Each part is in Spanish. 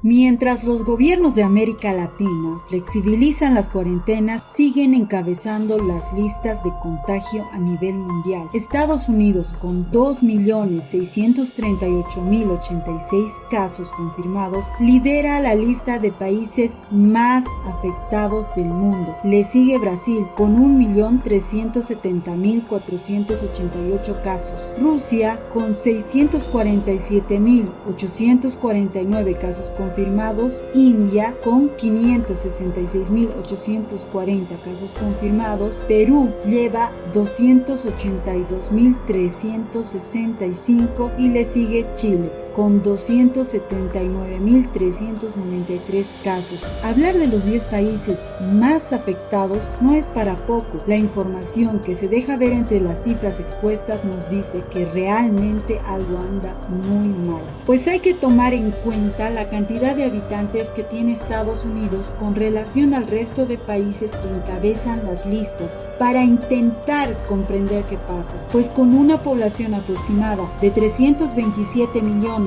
Mientras los gobiernos de América Latina flexibilizan las cuarentenas, siguen encabezando las listas de contagio a nivel mundial. Estados Unidos, con 2.638.086 casos confirmados, lidera la lista de países más afectados del mundo. Le sigue Brasil, con 1.370.488 casos. Rusia, con 647.849 casos confirmados. India con 566.840 casos confirmados. Perú lleva 282.365 y le sigue Chile con 279.393 casos. Hablar de los 10 países más afectados no es para poco. La información que se deja ver entre las cifras expuestas nos dice que realmente algo anda muy mal. Pues hay que tomar en cuenta la cantidad de habitantes que tiene Estados Unidos con relación al resto de países que encabezan las listas para intentar comprender qué pasa. Pues con una población aproximada de 357.352.000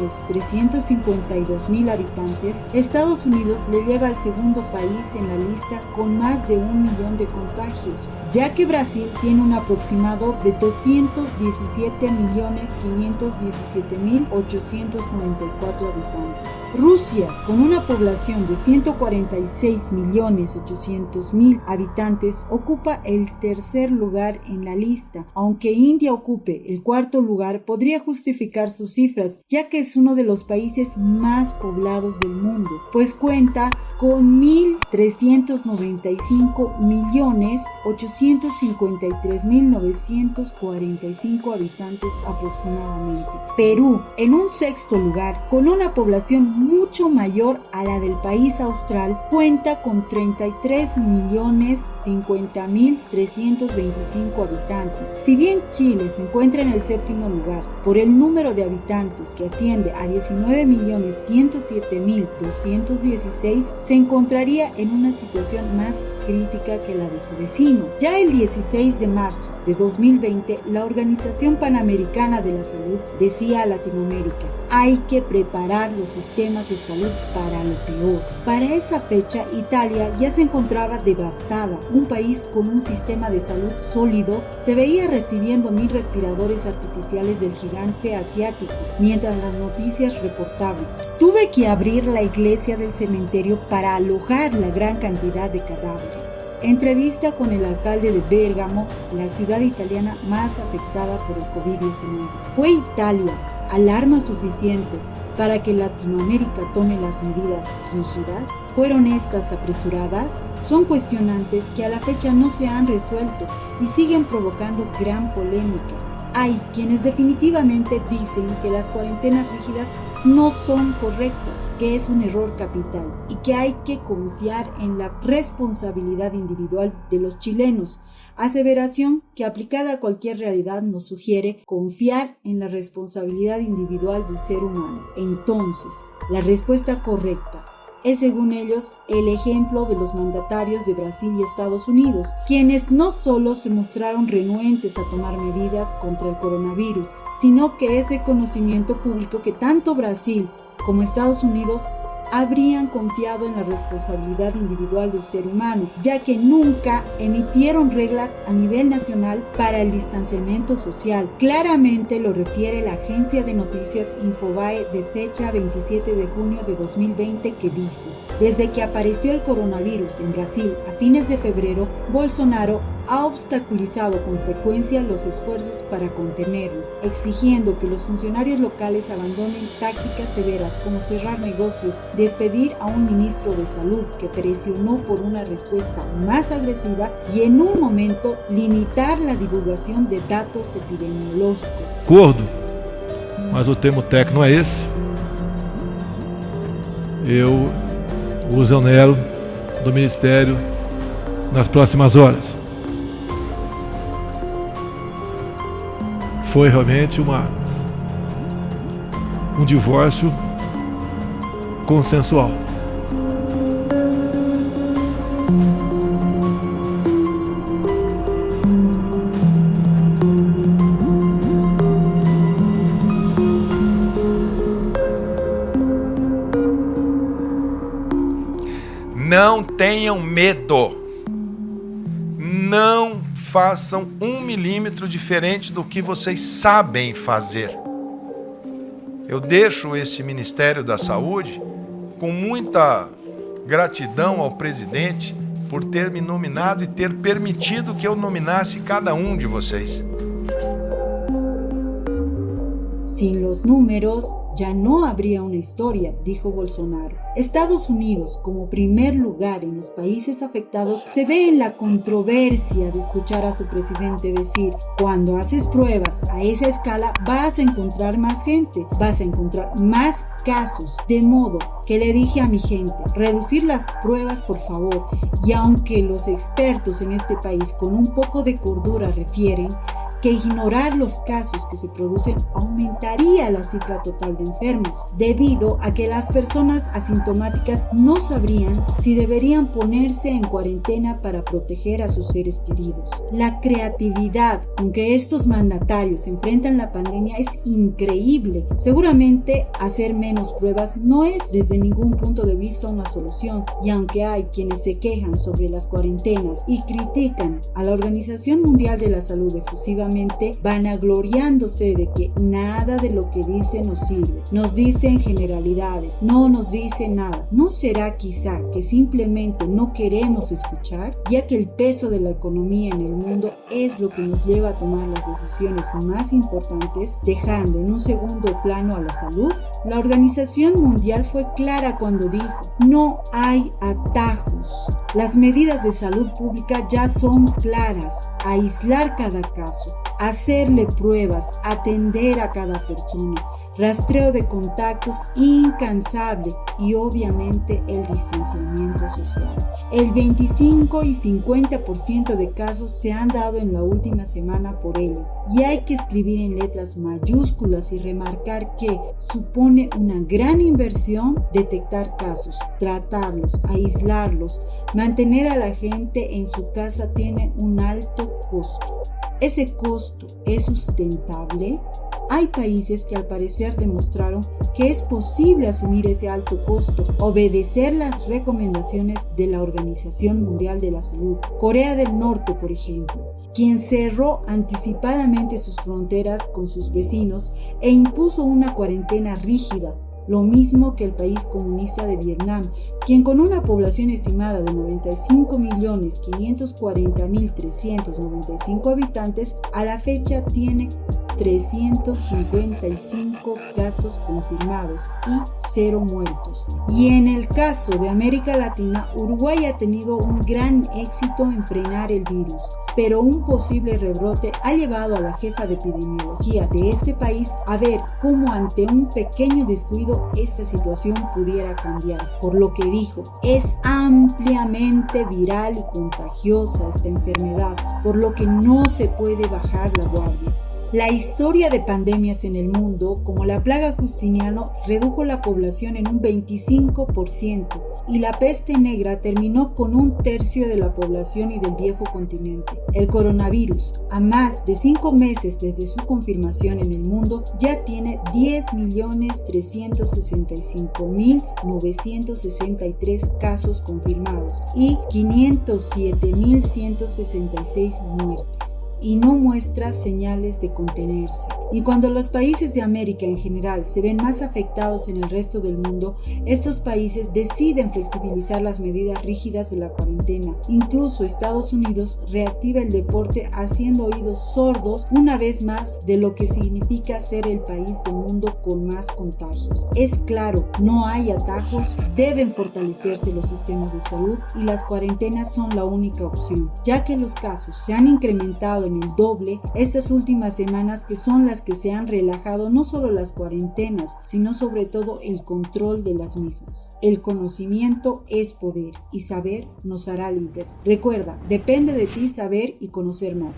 habitantes, Estados Unidos le lleva al segundo país en la lista con más de 1 millón de contagios, ya que Brasil tiene un aproximado de 217.517.894 habitantes. Rusia, con una población de 146.800.000 habitantes, ocupa el tercer lugar en la lista. Aunque India ocupe el cuarto lugar, podría justificar sus cifras, ya que es uno de los países más poblados del mundo, pues cuenta con 1.395.853.945 habitantes aproximadamente. Perú, en un sexto lugar, con una población mucho mayor a la del país austral, cuenta con 33.050.325 habitantes. Si bien Chile se encuentra en el séptimo lugar por el número de habitantes, que asciende a 19.107.216, se encontraría en una situación más crítica que la de su vecino. Ya el 16 de marzo de 2020, la Organización Panamericana de la Salud decía a Latinoamérica: hay que preparar los sistemas de salud para lo peor. Para esa fecha, Italia ya se encontraba devastada. Un país con un sistema de salud sólido se veía recibiendo 1.000 respiradores artificiales del gigante asiático, mientras las noticias reportaban: tuve que abrir la iglesia del cementerio para alojar la gran cantidad de cadáveres. Entrevista con el alcalde de Bérgamo, la ciudad italiana más afectada por el COVID-19. ¿Fue Italia alarma suficiente para que Latinoamérica tome las medidas rígidas? ¿Fueron estas apresuradas? Son cuestionantes que a la fecha no se han resuelto y siguen provocando gran polémica. Hay quienes definitivamente dicen que las cuarentenas rígidas no son correctas, que es un error capital y que hay que confiar en la responsabilidad individual de los chilenos, aseveración que aplicada a cualquier realidad nos sugiere confiar en la responsabilidad individual del ser humano. Entonces, la respuesta correcta es, según ellos, el ejemplo de los mandatarios de Brasil y Estados Unidos, quienes no solo se mostraron renuentes a tomar medidas contra el coronavirus, sino que es de conocimiento público que tanto Brasil como Estados Unidos habrían confiado en la responsabilidad individual del ser humano, ya que nunca emitieron reglas a nivel nacional para el distanciamiento social. Claramente lo refiere la agencia de noticias Infobae de fecha 27 de junio de 2020, que dice: desde que apareció el coronavirus en Brasil a fines de febrero, Bolsonaro ha obstaculizado con frecuencia los esfuerzos para contenerlo, exigiendo que los funcionarios locales abandonen tácticas severas como cerrar negocios, despedir a un ministro de salud que presionó por una respuesta más agresiva y en un momento limitar la divulgación de datos epidemiológicos. Acordo, mas o termo técnico não é esse. Eu o exonero do Ministério nas próximas horas. Foi realmente um divórcio consensual. Não tenham medo. Não façam 1 milímetro diferente do que vocês sabem fazer. Eu deixo esse Ministério da Saúde com muita gratidão ao presidente por ter me nominado e ter permitido que eu nominasse cada um de vocês. Sin los números ya no habría una historia, dijo Bolsonaro. Estados Unidos, como primer lugar en los países afectados, se ve en la controversia de escuchar a su presidente decir: cuando haces pruebas a esa escala vas a encontrar más gente, vas a encontrar más casos, de modo que le dije a mi gente, reducir las pruebas por favor, y aunque los expertos en este país con un poco de cordura refieren que ignorar los casos que se producen aumentaría la cifra total de enfermos, debido a que las personas asintomáticas no sabrían si deberían ponerse en cuarentena para proteger a sus seres queridos. La creatividad con que estos mandatarios enfrentan la pandemia es increíble. Seguramente hacer menos pruebas no es desde ningún punto de vista una solución, y aunque hay quienes se quejan sobre las cuarentenas y critican a la Organización Mundial de la Salud efusivamente, vanagloriándose de que nada de lo que dice nos sirve, nos dicen generalidades, no nos dice nada. ¿No será quizá que simplemente no queremos escuchar, ya que el peso de la economía en el mundo es lo que nos lleva a tomar las decisiones más importantes, dejando en un segundo plano a la salud? La Organización Mundial fue clara cuando dijo: no hay atajos. Las medidas de salud pública ya son claras: aislar cada caso, hacerle pruebas, atender a cada persona, rastreo de contactos incansable y obviamente el distanciamiento social. El 25 y 50% de casos se han dado en la última semana por ello, y hay que escribir en letras mayúsculas y remarcar que supone una gran inversión detectar casos, tratarlos, aislarlos, mantener a la gente en su casa tiene un alto costo. ¿Ese costo es sustentable? Hay países que al parecer demostraron que es posible asumir ese alto costo, obedecer las recomendaciones de la Organización Mundial de la Salud. Corea del Norte, por ejemplo, quien cerró anticipadamente sus fronteras con sus vecinos e impuso una cuarentena rígida, lo mismo que el país comunista de Vietnam, quien con una población estimada de 95.540.395 habitantes, a la fecha tiene 355 casos confirmados y 0 muertos. Y en el caso de América Latina, Uruguay ha tenido un gran éxito en frenar el virus, pero un posible rebrote ha llevado a la jefa de epidemiología de este país a ver cómo ante un pequeño descuido esta situación pudiera cambiar, por lo que dijo: es ampliamente viral y contagiosa esta enfermedad, por lo que no se puede bajar la guardia. La historia de pandemias en el mundo, como la plaga Justiniano, redujo la población en un 25%, y la peste negra terminó con 1/3 de la población y del viejo continente. El coronavirus, a más de 5 meses desde su confirmación en el mundo, ya tiene 10.365.963 casos confirmados y 507.166 muertes, y no muestra señales de contenerse. Y cuando los países de América en general se ven más afectados en el resto del mundo, estos países deciden flexibilizar las medidas rígidas de la cuarentena. Incluso Estados Unidos reactiva el deporte haciendo oídos sordos una vez más de lo que significa ser el país del mundo con más contagios. Es claro, no hay atajos, deben fortalecerse los sistemas de salud y las cuarentenas son la única opción, ya que los casos se han incrementado en el doble estas últimas semanas, que son las que se han relajado no solo las cuarentenas, sino sobre todo el control de las mismas. El conocimiento es poder y saber nos hará libres. Recuerda, depende de ti saber y conocer más.